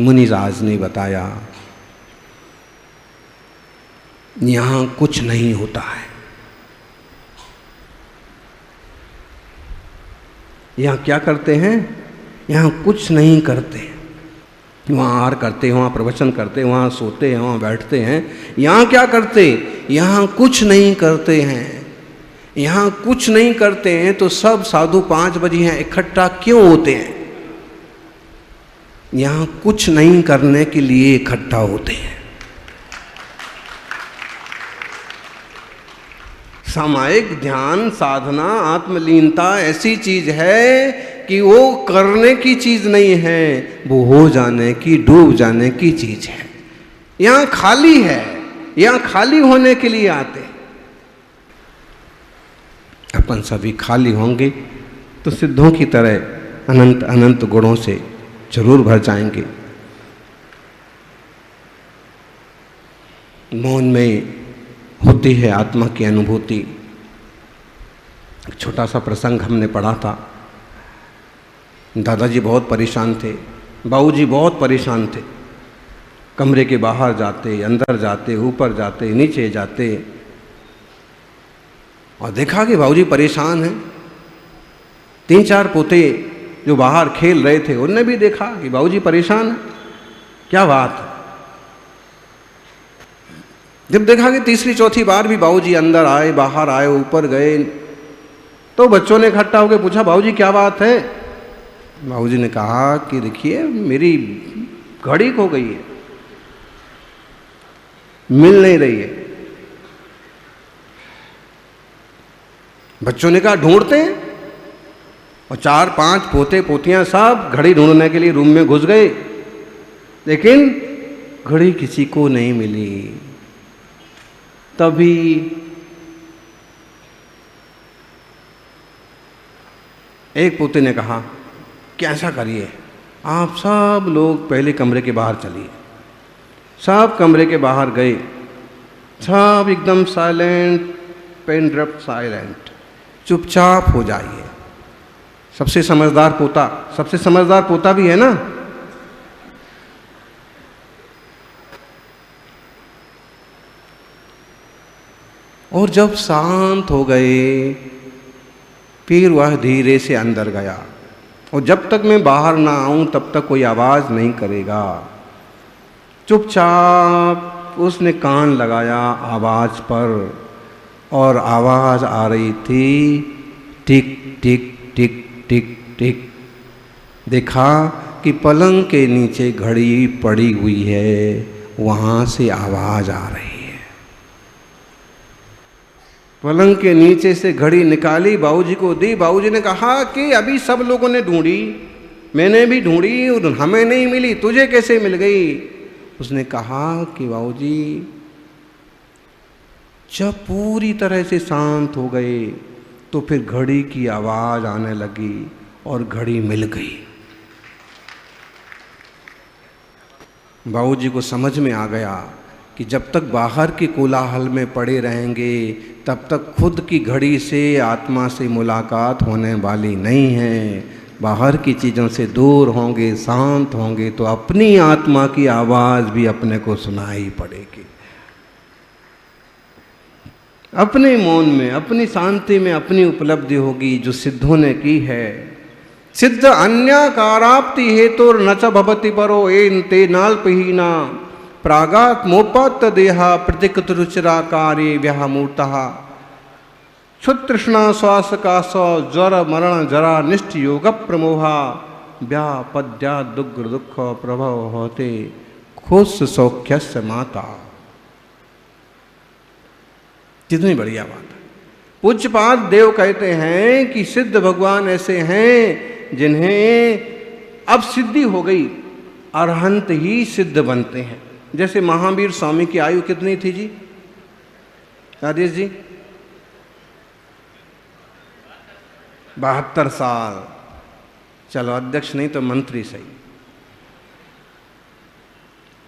मुनिराज ने बताया, यहां कुछ नहीं होता है। यहां क्या करते हैं? यहां कुछ नहीं करते। वहाँ आहार करते हैं, वहाँ प्रवचन करते हैं, वहाँ सोते हैं, वहाँ बैठते हैं। यहाँ क्या करते? यहाँ कुछ नहीं करते हैं। यहाँ कुछ नहीं करते हैं तो सब साधु 5 बजे यहाँ इकट्ठा क्यों होते हैं? यहाँ कुछ नहीं करने के लिए इकट्ठा होते हैं। सामायिक ध्यान साधना आत्मलीनता ऐसी चीज है कि वो करने की चीज नहीं है, वो हो जाने की, डूब जाने की चीज है। यहां खाली है, यहां खाली होने के लिए आते। अपन सभी खाली होंगे तो सिद्धों की तरह अनंत अनंत गुणों से जरूर भर जाएंगे। मौन में होती है आत्मा की अनुभूति। एक छोटा सा प्रसंग हमने पढ़ा था। दादाजी बहुत परेशान थे, बाबूजी बहुत परेशान थे। कमरे के बाहर जाते, अंदर जाते, ऊपर जाते, नीचे जाते, और देखा कि बाबूजी परेशान हैं। 3-4 पोते जो बाहर खेल रहे थे उनने भी देखा कि बाबूजी परेशान हैं, क्या बात है। जब देखा कि तीसरी चौथी बार भी बाबूजी अंदर आए, बाहर आए, ऊपर गए, तो बच्चों ने इकट्ठा होकर पूछा, बाबूजी क्या बात है? बाबूजी ने कहा कि देखिए मेरी घड़ी खो गई है, मिल नहीं रही है। बच्चों ने कहा ढूंढते हैं, और 4-5 पोते पोतियां सब घड़ी ढूंढने के लिए रूम में घुस गए, लेकिन घड़ी किसी को नहीं मिली। तभी एक पोते ने कहा कि ऐसा करिए, आप सब लोग पहले कमरे के बाहर चलिए। सब कमरे के बाहर गए, सब एकदम साइलेंट, पेन ड्रॉप साइलेंट, चुपचाप हो जाइए। सबसे समझदार पोता भी है ना। और जब शांत हो गए, फिर वह धीरे से अंदर गया, और जब तक मैं बाहर ना आऊं तब तक कोई आवाज नहीं करेगा। चुपचाप उसने कान लगाया आवाज पर, और आवाज आ रही थी टिक टिक टिक टिक टिक। देखा कि पलंग के नीचे घड़ी पड़ी हुई है, वहां से आवाज आ रही है। पलंग के नीचे से घड़ी निकाली, बाबूजी को दी। बाबूजी ने कहा कि अभी सब लोगों ने ढूंढी, मैंने भी ढूंढी और हमें नहीं मिली, तुझे कैसे मिल गई? उसने कहा कि बाबूजी जब पूरी तरह से शांत हो गए तो फिर घड़ी की आवाज आने लगी और घड़ी मिल गई। बाबूजी को समझ में आ गया कि जब तक बाहर के कोलाहल में पड़े रहेंगे तब तक खुद की घड़ी से, आत्मा से मुलाकात होने वाली नहीं है। बाहर की चीज़ों से दूर होंगे, शांत होंगे, तो अपनी आत्मा की आवाज़ भी अपने को सुनाई पड़ेगी। अपने मौन में, अपनी शांति में अपनी उपलब्धि होगी जो सिद्धों ने की है। सिद्ध अन्याकाराप्ति हेतुर न च भवति परो एन ते नाल्पहीना प्रागात मोपात देहा प्रतिकृत रुचिराकारे व्यामूर्तः क्षुतृष्णा श्वास का सौ ज्वर मरण जरा निष्ठ योग प्रमोहा व्यापद्या दुग्र दुख प्रभव होते खुश सौख्यस्य माता। कितनी बढ़िया बात है। पूज्यपाद देव कहते हैं कि सिद्ध भगवान ऐसे हैं जिन्हें अब सिद्धि हो गई, अरहंत ही सिद्ध बनते हैं। जैसे महावीर स्वामी की आयु कितनी थी जी, राजेश जी? 72 साल। चलो अध्यक्ष नहीं तो मंत्री सही।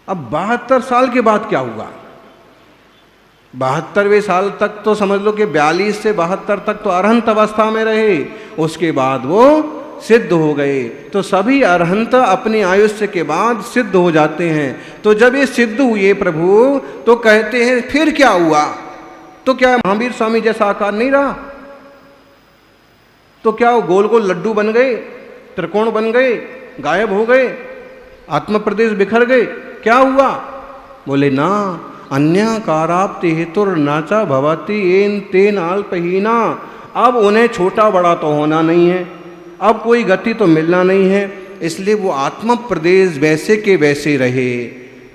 अब 72 साल के बाद क्या हुआ? 72वें साल तक तो समझ लो कि 42 से 72 तक तो अरहंत अवस्था में रहे। उसके बाद वो सिद्ध हो गए। तो सभी अरहंत अपने आयुष्य के बाद सिद्ध हो जाते हैं। तो जब ये सिद्ध हुए प्रभु, तो कहते हैं फिर क्या हुआ? तो क्या महावीर स्वामी जैसा आकार नहीं रहा? तो क्या वो गोल गोल लड्डू बन गए, त्रिकोण बन गए, गायब हो गए, आत्म प्रदेश बिखर गए? क्या हुआ? बोले ना, अन्याकाराप्ति हेतुर नाचा भवती एन तेन अल्पहीना। अब उन्हें छोटा बड़ा तो होना नहीं है, अब कोई गति तो मिलना नहीं है, इसलिए वो आत्म प्रदेश वैसे के वैसे रहे।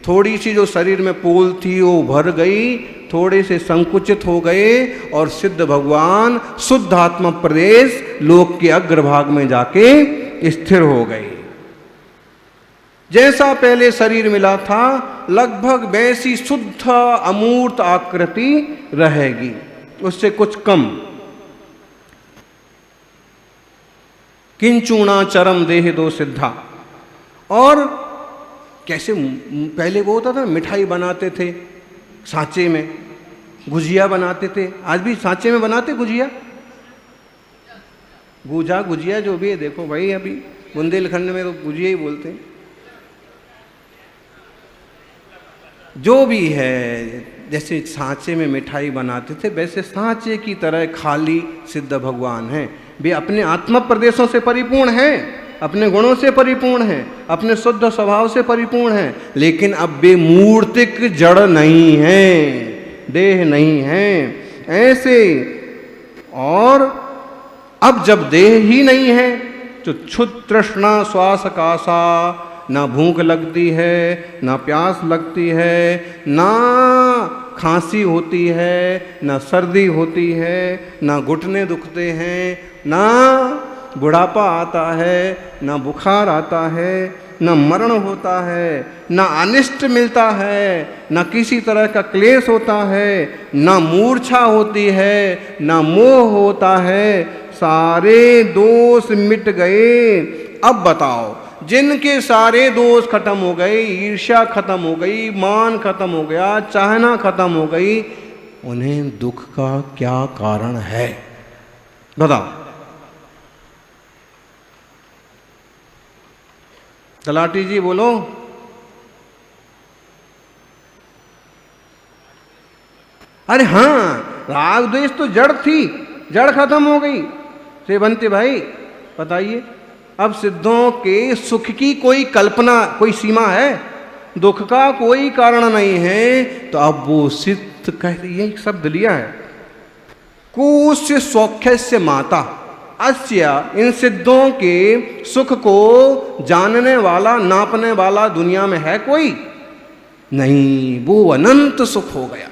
थोड़ी सी जो शरीर में पोल थी वो भर गई, थोड़े से संकुचित हो गए और सिद्ध भगवान शुद्ध आत्म प्रदेश लोक के अग्रभाग में जाके स्थिर हो गए। जैसा पहले शरीर मिला था लगभग वैसी शुद्ध अमूर्त आकृति रहेगी, उससे कुछ कम। किंचुणा चरम देह दो सिद्धा। और कैसे पहले वो होता था, मिठाई बनाते थे सांचे में, गुजिया बनाते थे। आज भी सांचे में बनाते गुजिया, गुजा गुजिया जो भी है। देखो भाई, अभी बुंदेलखंड में तो गुजिया ही बोलते हैं। जो भी है, जैसे सांचे में मिठाई बनाते थे वैसे सांचे की तरह खाली सिद्ध भगवान हैं। वे अपने आत्म प्रदेशों से परिपूर्ण हैं, अपने गुणों से परिपूर्ण हैं, अपने शुद्ध स्वभाव से परिपूर्ण हैं, लेकिन अब वे मूर्तिक जड़ नहीं हैं, देह नहीं हैं ऐसे। और अब जब देह ही नहीं है तो क्षुद्र तृष्णा श्वास कासा, ना भूख लगती है, ना प्यास लगती है, ना खांसी होती है, ना सर्दी होती है, ना घुटने दुखते हैं, ना बुढ़ापा आता है, ना बुखार आता है, ना मरण होता है, ना अनिष्ट मिलता है, ना किसी तरह का क्लेश होता है, ना मूर्छा होती है, ना मोह होता है। सारे दोष मिट गए। अब बताओ, जिनके सारे दोष खत्म हो गए, ईर्ष्या खत्म हो गई, मान खत्म हो गया, चाहना खत्म हो गई, उन्हें दुख का क्या कारण है? बताओ। तलाटी जी बोलो। अरे हाँ, राग द्वेष तो जड़ थी, जड़ खत्म हो गई। सेवंती भाई बताइए, अब सिद्धों के सुख की कोई कल्पना, कोई सीमा है? दुख का कोई कारण नहीं है। तो अब वो सिद्ध कहते, ये शब्द लिया है, कुस्य सौख्यस्य माता अस्या। इन सिद्धों के सुख को जानने वाला, नापने वाला दुनिया में है कोई नहीं। वो अनंत सुख हो गया,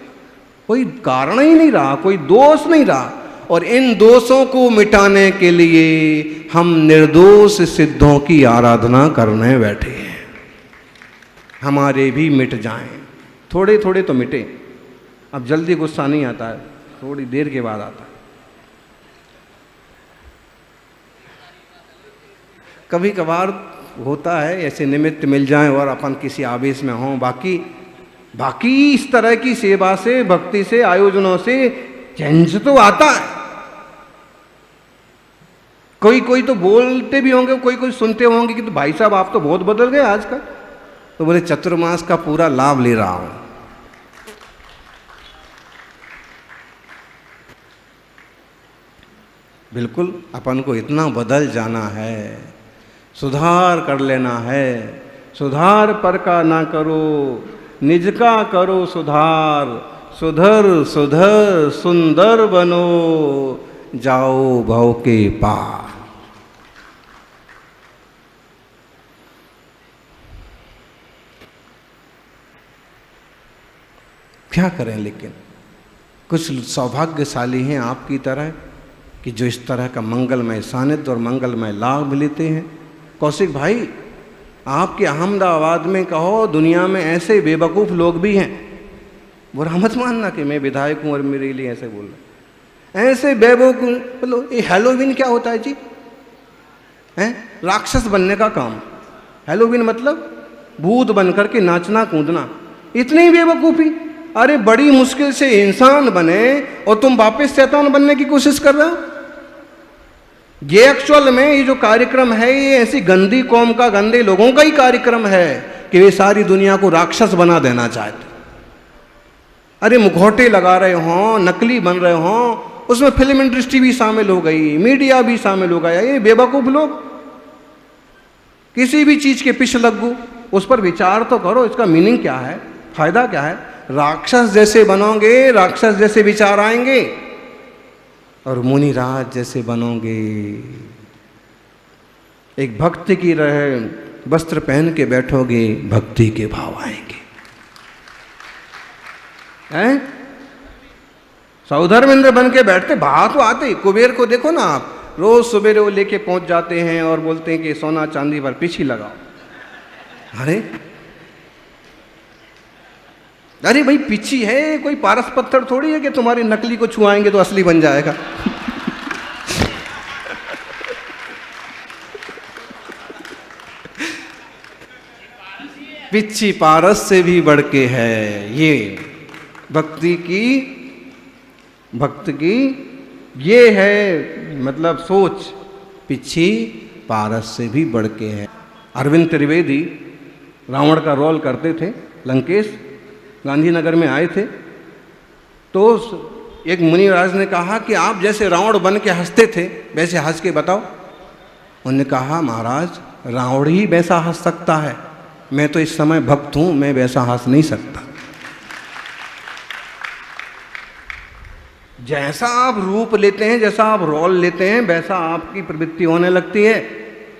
कोई कारण ही नहीं रहा, कोई दोष नहीं रहा। और इन दोषों को मिटाने के लिए हम निर्दोष सिद्धों की आराधना करने बैठे हैं। हमारे भी मिट जाएं, थोड़े थोड़े तो मिटे। अब जल्दी गुस्सा नहीं आता है, थोड़ी देर के बाद आता है। कभी कभार होता है ऐसे निमित्त मिल जाएं और अपन किसी आवेश में हों। बाकी इस तरह की सेवा से, भक्ति से, आयोजनों से चेंज तो आता है। कोई तो बोलते भी होंगे, कोई सुनते होंगे कि तो भाई साहब आप तो बहुत बदल गए आजकल। तो बोले चतुर्मास का पूरा लाभ ले रहा हूं। बिल्कुल अपन को इतना बदल जाना है, सुधार कर लेना है। सुधार पर का ना करो, निज का करो सुधार। सुधर सुधर सुंदर बनो, जाओ भव के पार। क्या करें, लेकिन कुछ सौभाग्यशाली हैं आपकी तरह कि जो इस तरह का मंगलमय सानिध्य और मंगलमय लाभ लेते हैं। कौशिक भाई, आपके अहमदाबाद में कहो, दुनिया में ऐसे बेवकूफ़ लोग भी हैं। बुरा मत मानना कि मैं विधायक हूँ और मेरे लिए ऐसे बोल रहा। ऐसे बेवकूफ़, बोलो ये हैलोवीन क्या होता है जी? हैं, राक्षस बनने का काम। हैलोवीन मतलब भूत बनकर के नाचना कूदना, इतनी बेवकूफ़ी। अरे बड़ी मुश्किल से इंसान बने और तुम वापस शैतान बनने की कोशिश कर रहे हो। ये एक्चुअल में ये जो कार्यक्रम है ये ऐसी गंदी कौम का, गंदे लोगों का ही कार्यक्रम है कि वे सारी दुनिया को राक्षस बना देना चाहते। अरे मुखौटे लगा रहे हों, नकली बन रहे हों, उसमें फिल्म इंडस्ट्री भी शामिल हो गई, मीडिया भी शामिल हो गया। ये बेवकूफ लोग किसी भी चीज के पीछे लगू, उस पर विचार तो करो, इसका मीनिंग क्या है, फायदा क्या है। राक्षस जैसे बनोगे, राक्षस जैसे विचार आएंगे, और मुनिराज जैसे बनोगे। एक भक्ति की रहे वस्त्र पहन के बैठोगे, भक्ति के भाव आएंगे। हैं? सौधर्मेंद्र बन के बैठते, भाव तो आते। कुबेर को देखो ना आप, रोज सुबेरे वो लेके पहुंच जाते हैं और बोलते हैं कि सोना चांदी पर पीछी लगाओ। अरे भाई पीछी है, कोई पारस पत्थर थोड़ी है कि तुम्हारी नकली को छुआएंगे तो असली बन जाएगा। पिच्छी पारस से भी बढ़ के है। ये भक्ति की ये है मतलब सोच, पिच्छी पारस से भी बढ़ के है। अरविंद त्रिवेदी रावण का रोल करते थे। लंकेश गांधीनगर में आए थे तो एक मुनिराज ने कहा कि आप जैसे रावण बन के हंसते थे वैसे हंस के बताओ। उन्होंने कहा महाराज रावण ही वैसा हंस सकता है, मैं तो इस समय भक्त हूं, मैं वैसा हंस नहीं सकता। जैसा आप रूप लेते हैं, जैसा आप रोल लेते हैं, वैसा आपकी प्रवृत्ति होने लगती है।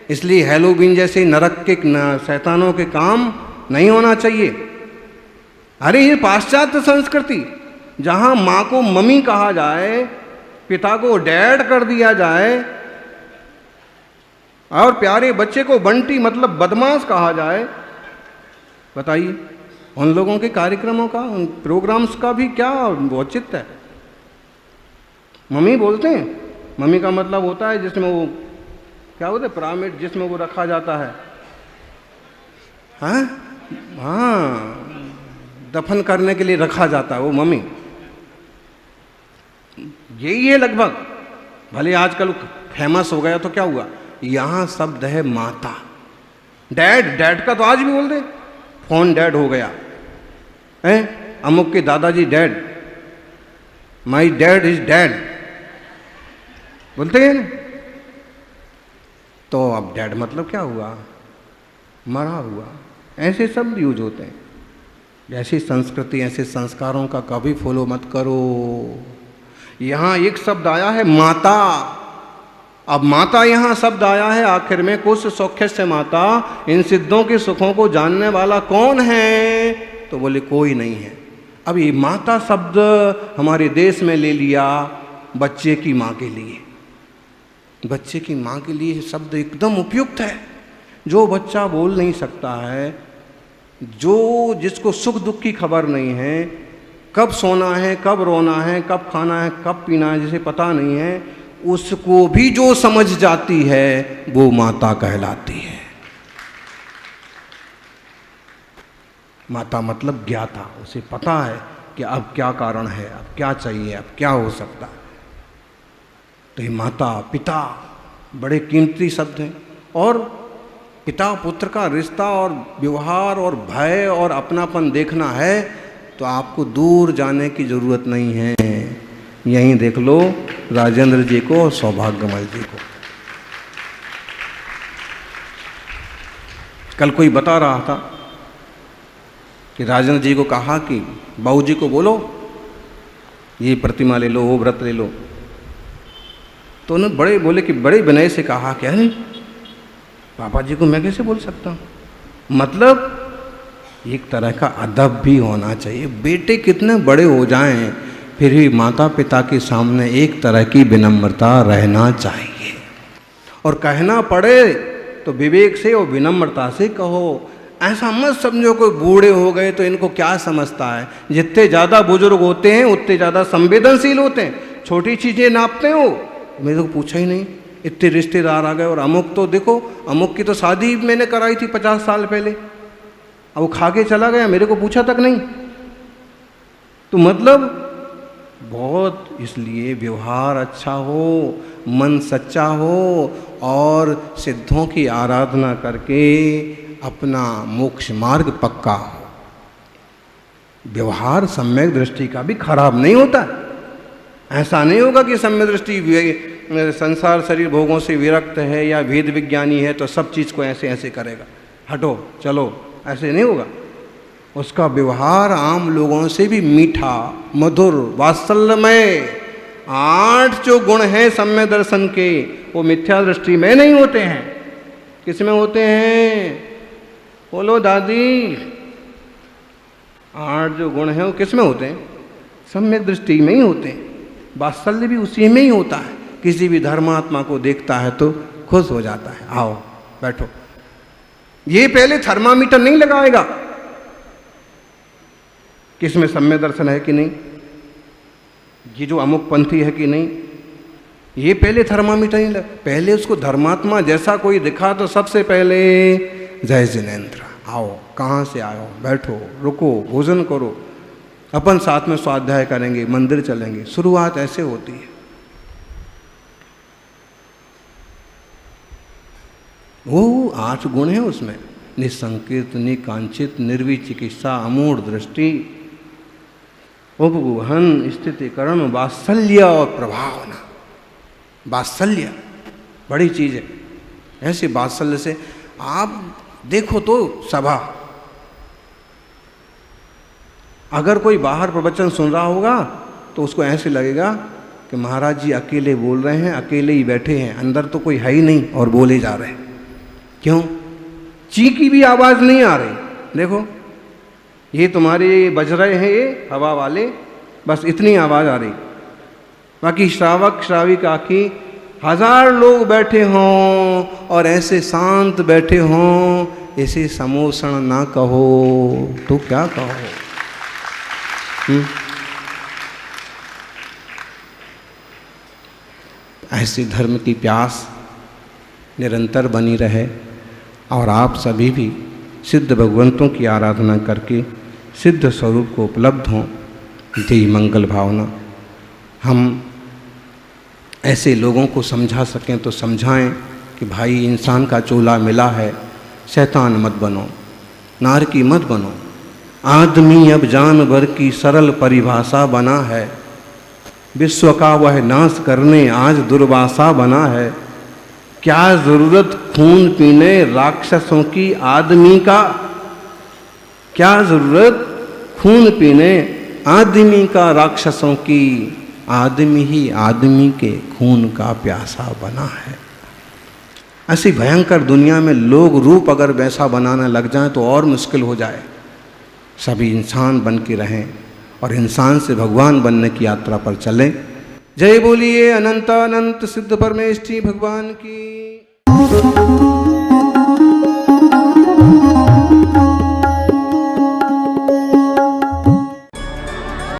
इसलिए हैलोवीन जैसे नरक के शैतानों के काम नहीं होना चाहिए। अरे ये पाश्चात्य संस्कृति, जहां माँ को मम्मी कहा जाए, पिता को डैड कर दिया जाए और प्यारे बच्चे को बंटी मतलब बदमाश कहा जाए, बताइए उन लोगों के कार्यक्रमों का, उन प्रोग्राम्स का भी क्या औचित्य है। मम्मी बोलते हैं, मम्मी का मतलब होता है जिसमें वो क्या बोलते हैं, पिरामिड जिसमें वो रखा जाता है, हाँ दफन करने के लिए रखा जाता है वो मम्मी। यही है लगभग। भले आजकल फेमस हो गया तो क्या हुआ, यहां शब्द है माता। डैड, डैड का तो आज भी बोल दे, फोन डैड हो गया है, अमुक के दादाजी dad, my dad is dad बोलते हैं ना। तो अब डैड मतलब क्या हुआ, मरा हुआ। ऐसे शब्द यूज होते हैं। ऐसी संस्कृति, ऐसे संस्कारों का कभी फॉलो मत करो। यहां एक शब्द आया है माता। अब माता यहां शब्द आया है आखिर में, कुछ सौख्य से माता, इन सिद्धों के सुखों को जानने वाला कौन है, तो बोले कोई नहीं है। अब ये माता शब्द हमारे देश में ले लिया बच्चे की माँ के लिए। बच्चे की माँ के लिए शब्द एकदम उपयुक्त है। जो बच्चा बोल नहीं सकता है, जो जिसको सुख दुख की खबर नहीं है, कब सोना है, कब रोना है, कब खाना है, कब पीना है, जिसे पता नहीं है, उसको भी जो समझ जाती है वो माता कहलाती है। माता मतलब ज्ञाता, उसे पता है कि अब क्या कारण है, अब क्या चाहिए, अब क्या हो सकता है। तो ये माता पिता बड़े कीमती शब्द हैं। और पिता पुत्र का रिश्ता और व्यवहार और भय और अपनापन देखना है तो आपको दूर जाने की ज़रूरत नहीं है। यहीं देख लो राजेंद्र जी को और सौभाग्यमल जी को। कल कोई बता रहा था कि राजेंद्र जी को कहा कि बाबूजी को बोलो ये प्रतिमा ले लो, वो व्रत ले लो। तो उन्होंने बड़े बोले कि बड़े विनय से कहा कि अरे पापा जी को मैं कैसे बोल सकता हूँ। मतलब एक तरह का अदब भी होना चाहिए। बेटे कितने बड़े हो जाएं फिर भी माता पिता के सामने एक तरह की विनम्रता रहना चाहिए। और कहना पड़े तो विवेक से और विनम्रता से कहो। ऐसा मत समझो कोई बूढ़े हो गए तो इनको क्या समझता है। जितने ज़्यादा बुजुर्ग होते हैं उतने ज़्यादा संवेदनशील होते हैं। छोटी चीज़ें नापते हो, मेरे को पूछा ही नहीं, इतने रिश्तेदार आ गए। और अमुक तो देखो, अमुक की तो शादी मैंने कराई थी 50 साल पहले, अब वो खा के चला गया, मेरे को पूछा तक नहीं। तो मतलब बहुत, इसलिए व्यवहार अच्छा हो, मन सच्चा हो और सिद्धों की आराधना करके अपना मोक्ष मार्ग पक्का हो। व्यवहार सम्यक दृष्टि का भी खराब नहीं होता। ऐसा नहीं होगा कि सम्यक दृष्टि संसार शरीर भोगों से विरक्त है या वेद विज्ञानी है तो सब चीज़ को ऐसे ऐसे करेगा, हटो चलो, ऐसे नहीं होगा। उसका व्यवहार आम लोगों से भी मीठा, मधुर, वात्सल्यमय। 8 जो गुण हैं सम्यक दर्शन के, वो मिथ्या दृष्टि में नहीं होते हैं। किस में होते हैं? बोलो दादी। 8 जो गुण हैं वो किस में होते हैं? सम्यक दृष्टि में ही होते हैं। वात्सल्य भी उसी में ही होता है। किसी भी धर्मात्मा को देखता है तो खुश हो जाता है, आओ बैठो। ये पहले थर्मामीटर नहीं लगाएगा किसमें सम्यक दर्शन है कि नहीं, ये जो अमुक पंथी है कि नहीं, ये पहले थर्मामीटर नहीं लगा। पहले उसको धर्मात्मा जैसा कोई दिखा तो सबसे पहले जय जिनेन्द्र, आओ, कहाँ से आए, बैठो, रुको, भोजन करो, अपन साथ में स्वाध्याय करेंगे, मंदिर चलेंगे। शुरुआत ऐसे होती है। वो 8 गुण हैं उसमें, निसंकित, निकांचित, निर्विचिकित्सा, अमूढ़ दृष्टि, उपगुहन, स्थितिकरण, वात्सल्य और प्रभावना। वात्सल्य बड़ी चीज़ है। ऐसे वात्सल्य से आप देखो तो सभा, अगर कोई बाहर प्रवचन सुन रहा होगा तो उसको ऐसे लगेगा कि महाराज जी अकेले बोल रहे हैं, अकेले ही बैठे हैं, अंदर तो कोई है ही नहीं और बोले जा रहे हैं। क्यों? ची की भी आवाज़ नहीं आ रही। देखो ये तुम्हारे बज रहे हैं, ये हवा वाले, बस इतनी आवाज़ आ रही। बाकी श्रावक श्राविका की 1000 लोग बैठे हों और ऐसे शांत बैठे हों, इसे समोषण ना कहो तो क्या कहो। ऐसे धर्म की प्यास निरंतर बनी रहे और आप सभी भी सिद्ध भगवंतों की आराधना करके सिद्ध स्वरूप को उपलब्ध हों, यही मंगल भावना। हम ऐसे लोगों को समझा सकें तो समझाएं कि भाई इंसान का चोला मिला है, शैतान मत बनो, नारकी मत बनो। आदमी अब जानवर की सरल परिभाषा बना है, विश्व का वह नाश करने आज दुर्वासा बना है। क्या ज़रूरत खून पीने राक्षसों की आदमी का, क्या ज़रूरत खून पीने आदमी का राक्षसों की, आदमी ही आदमी के खून का प्यासा बना है। ऐसी भयंकर दुनिया में लोग रूप अगर वैसा बनाना लग जाए तो और मुश्किल हो जाए। सभी इंसान बन के रहें और इंसान से भगवान बनने की यात्रा पर चलें। जय बोलिए अनंत अनंत सिद्ध परमेष्ठी भगवान की।